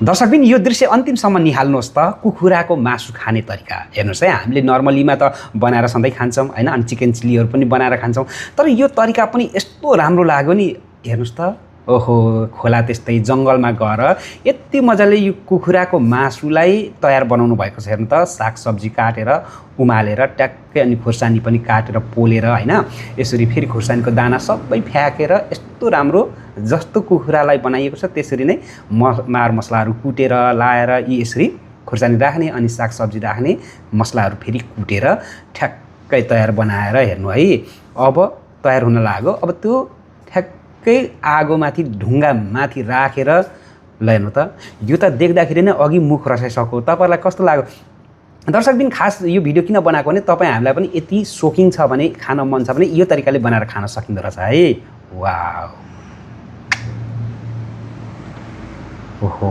दर्शकबिन यो दृश्य अन्तिमसम्म निहाल्नुहोस् त कुखुराको मासु खाने तरिका हेर्नुहोस् है। हामीले नर्मलीमा त बनाएर सधैँ खान्छौँ हैन, अनि चिकन चिल्लीहरू पनि बनाएर खान्छौँ, तर यो तरिका पनि यस्तो राम्रो लाग्यो नि। हेर्नुहोस् त, ओहो, खोला त्यस्तै जङ्गलमा गएर यति मजाले यो कुखुराको मासुलाई तयार बनाउनु भएको छ। हेर्नु त, सागसब्जी काटेर उमालेर ट्याक्कै, अनि खुर्सानी पनि काटेर पोलेर हैन, यसरी फेरि खुर्सानीको दाना सबै फ्याँकेर यस्तो राम्रो जस्तो कुखुरालाई बनाइएको छ त्यसरी नै मार मसलाहरू कुटेर लाएर यसरी खुर्सानी राख्ने अनि सागसब्जी राख्ने, मसलाहरू फेरि कुटेर ठ्याक्कै तयार बनाएर हेर्नु है। अब तयार हुन लाग्यो। अब त्यो ठ्याक्कै आगोमाथि ढुङ्गामाथि राखेर ल हेर्नु त, यो त देख्दाखेरि नै अघि मुख रसाइसक्यो। तपाईँहरूलाई कस्तो लाग्यो दर्शकबिन? खास यो भिडियो किन बनाएको भने तपाईँ हामीलाई पनि यति सोकिङ छ भने, खान मन छ भने यो तरिकाले बनाएर खान सकिँदो रहेछ है। वाउ, ओहो।